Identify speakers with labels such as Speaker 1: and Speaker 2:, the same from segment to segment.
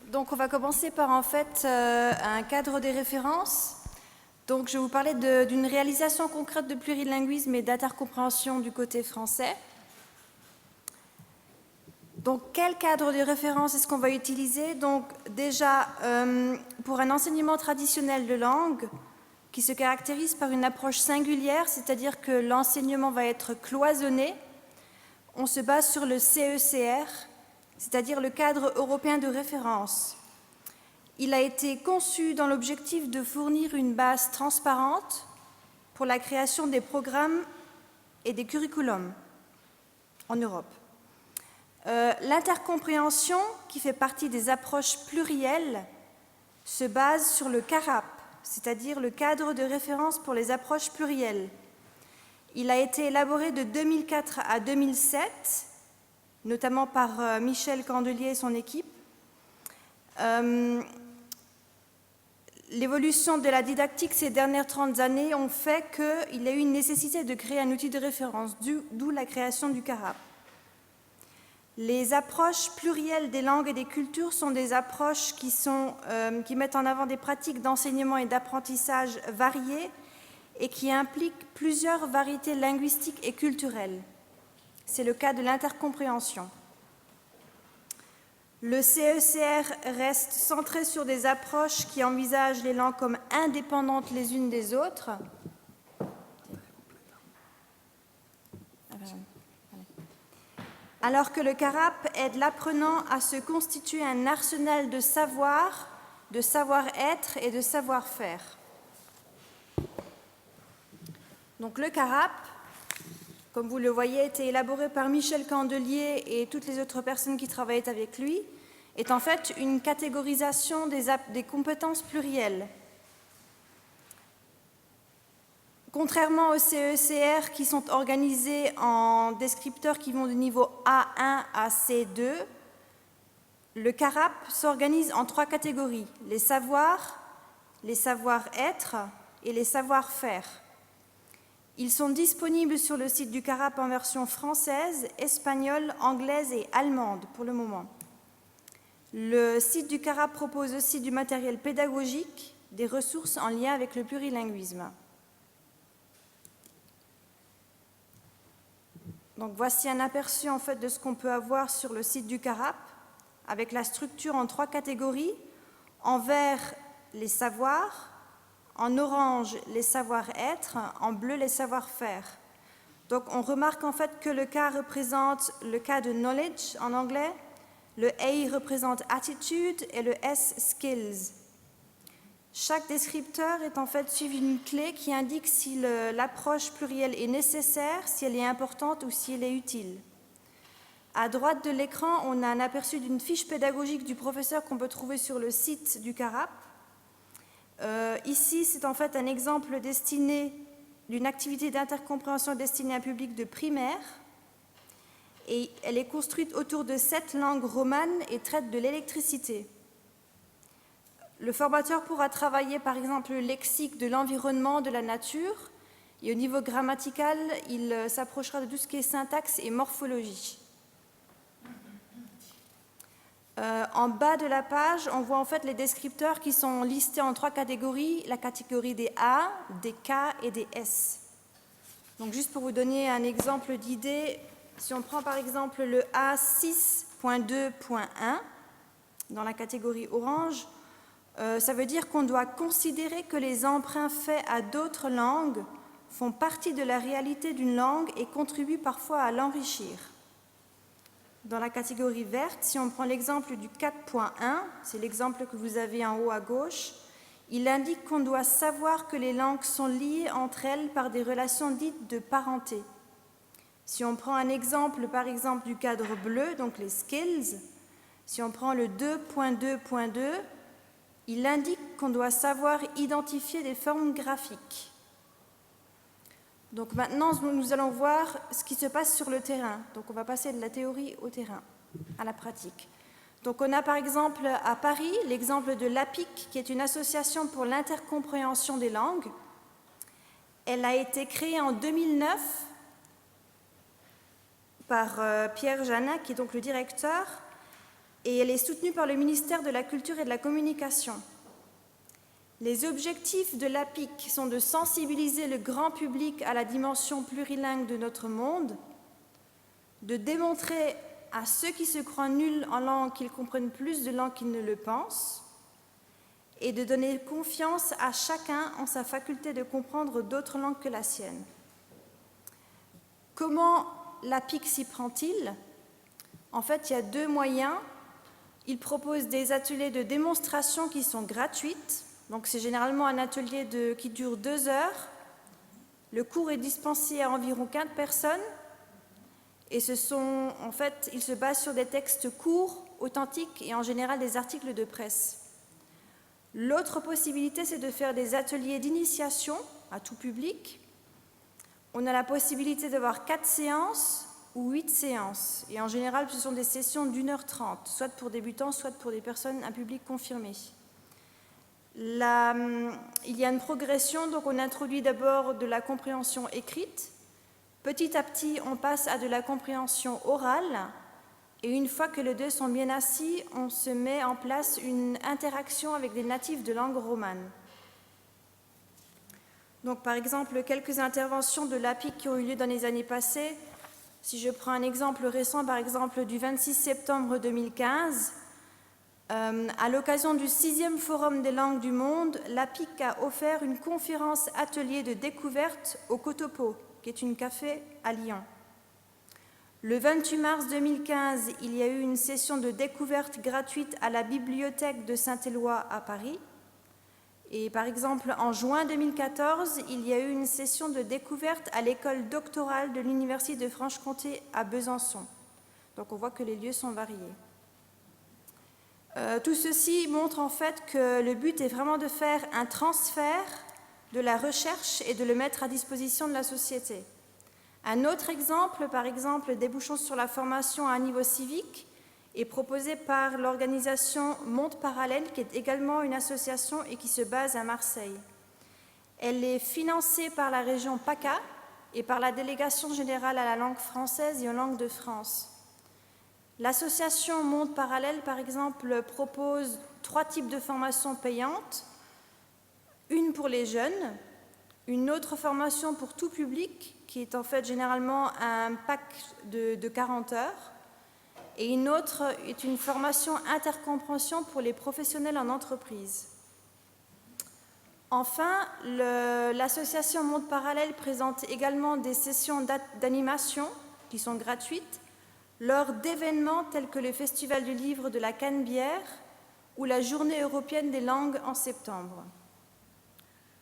Speaker 1: Donc on va commencer par en fait un cadre des références. Donc je vais vous parler d'une réalisation concrète de plurilinguisme et d'intercompréhension du côté français. Donc quel cadre de référence est-ce qu'on va utiliser? Donc déjà pour un enseignement traditionnel de langue qui se caractérise par une approche singulière, c'est-à-dire que l'enseignement va être cloisonné, on se base sur le CECR, c'est-à-dire le cadre européen de référence. Il a été conçu dans l'objectif de fournir une base transparente pour la création des programmes et des curriculums en Europe. L'intercompréhension, qui fait partie des approches plurielles, se base sur le CARAP, c'est-à-dire le cadre de référence pour les approches plurielles. Il a été élaboré de 2004 à 2007, notamment par Michel Candelier et son équipe. L'évolution de la didactique ces dernières 30 années ont fait qu'il y a eu une nécessité de créer un outil de référence, d'où la création du CARAP. Les approches plurielles des langues et des cultures sont des approches qui mettent en avant des pratiques d'enseignement et d'apprentissage variées et qui impliquent plusieurs variétés linguistiques et culturelles. C'est le cas de l'intercompréhension. Le CECR reste centré sur des approches qui envisagent les langues comme indépendantes les unes des autres. Alors que le CARAP aide l'apprenant à se constituer un arsenal de savoir, de savoir-être et de savoir-faire. Donc le CARAP, comme vous le voyez, a été élaboré par Michel Candelier et toutes les autres personnes qui travaillaient avec lui, est en fait une catégorisation des compétences plurielles. Contrairement aux CECR qui sont organisés en descripteurs qui vont du niveau A1 à C2, le CARAP s'organise en 3 catégories, les savoirs, les savoir-être et les savoir-faire. Ils sont disponibles sur le site du CARAP en version française, espagnole, anglaise et allemande pour le moment. Le site du CARAP propose aussi du matériel pédagogique, des ressources en lien avec le plurilinguisme. Donc voici un aperçu en fait de ce qu'on peut avoir sur le site du CARAP, avec la structure en 3 catégories. En vert, les savoirs, en orange, les savoir-être, en bleu, les savoir-faire. Donc on remarque en fait que le K représente le K de knowledge en anglais, le A représente attitude et le S skills. Chaque descripteur est en fait suivi d'une clé qui indique si l'approche plurielle est nécessaire, si elle est importante ou si elle est utile. À droite de l'écran, on a un aperçu d'une fiche pédagogique du professeur qu'on peut trouver sur le site du CARAP. Ici, c'est en fait un exemple destiné d'une activité d'intercompréhension destinée à un public de primaire. Et elle est construite autour de 7 langues romanes et traite de l'électricité. Le formateur pourra travailler par exemple le lexique de l'environnement, de la nature, et au niveau grammatical, il s'approchera de tout ce qui est syntaxe et morphologie. En bas de la page, on voit en fait les descripteurs qui sont listés en 3 catégories, la catégorie des A, des K et des S. Donc juste pour vous donner un exemple d'idée, si on prend par exemple le A6.2.1 dans la catégorie orange, ça veut dire qu'on doit considérer que les emprunts faits à d'autres langues font partie de la réalité d'une langue et contribuent parfois à l'enrichir. Dans la catégorie verte, si on prend l'exemple du 4.1, c'est l'exemple que vous avez en haut à gauche, il indique qu'on doit savoir que les langues sont liées entre elles par des relations dites de parenté. Si on prend un exemple, par exemple, du cadre bleu, donc les skills, si on prend le 2.2.2, il indique qu'on doit savoir identifier des formes graphiques. Donc maintenant, nous allons voir ce qui se passe sur le terrain. Donc on va passer de la théorie au terrain, à la pratique. Donc on a par exemple à Paris l'exemple de l'APIC, qui est une association pour l'intercompréhension des langues. Elle a été créée en 2009 par Pierre Janin, qui est donc le directeur. et elle est soutenue par le ministère de la Culture et de la Communication. Les objectifs de l'APIC sont de sensibiliser le grand public à la dimension plurilingue de notre monde, de démontrer à ceux qui se croient nuls en langue qu'ils comprennent plus de langues qu'ils ne le pensent, et de donner confiance à chacun en sa faculté de comprendre d'autres langues que la sienne. Comment l'APIC s'y prend-il? En fait, il y a deux moyens. Il propose des ateliers de démonstration qui sont gratuites. Donc, c'est généralement un atelier qui dure 2 heures. Le cours est dispensé à environ 15 personnes. Et il se base sur des textes courts, authentiques et en général des articles de presse. L'autre possibilité, c'est de faire des ateliers d'initiation à tout public. On a la possibilité d'avoir 4 séances ou 8 séances. Et en général, ce sont des sessions d'1h30, soit pour débutants, soit pour des personnes, un public confirmé. Il y a une progression, donc on introduit d'abord de la compréhension écrite. Petit à petit, on passe à de la compréhension orale. Et une fois que les deux sont bien assis, on se met en place une interaction avec des natifs de langue romane. Donc, par exemple, quelques interventions de l'APIC qui ont eu lieu dans les années passées. Si je prends un exemple récent, par exemple, du 26 septembre 2015, à l'occasion du 6e Forum des langues du monde, l'APIC a offert une conférence atelier de découverte au Cotopo, qui est une café à Lyon. Le 28 mars 2015, il y a eu une session de découverte gratuite à la bibliothèque de Saint-Éloi à Paris. Et par exemple, en juin 2014, il y a eu une session de découverte à l'école doctorale de l'Université de Franche-Comté à Besançon. Donc on voit que les lieux sont variés. Tout ceci montre en fait que le but est vraiment de faire un transfert de la recherche et de le mettre à disposition de la société. Un autre exemple, par exemple, débouchant sur la formation à un niveau civique, est proposé par l'organisation Monde Parallèle, qui est également une association et qui se base à Marseille. Elle est financée par la région PACA et par la Délégation générale à la langue française et aux langues de France. L'association Monde Parallèle, par exemple, propose 3 types de formations payantes. Une pour les jeunes, une autre formation pour tout public, qui est en fait généralement un pack de 40 heures, et une autre est une formation intercompréhension pour les professionnels en entreprise. Enfin, l'association Monde Parallèle présente également des sessions d'animation qui sont gratuites lors d'événements tels que le Festival du livre de la Canebière ou la Journée européenne des langues en septembre.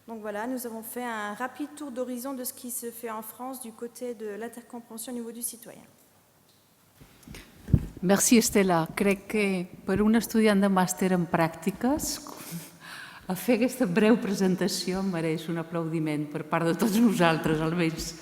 Speaker 1: Donc voilà, nous avons fait un rapide tour d'horizon de ce qui se fait en France du côté de l'intercompréhension au niveau du citoyen.
Speaker 2: Merci, Estela. Crec que per un estudiant de màster en pràctiques, a fer aquesta breu presentació mereix un aplaudiment per part de tots nosaltres, almenys.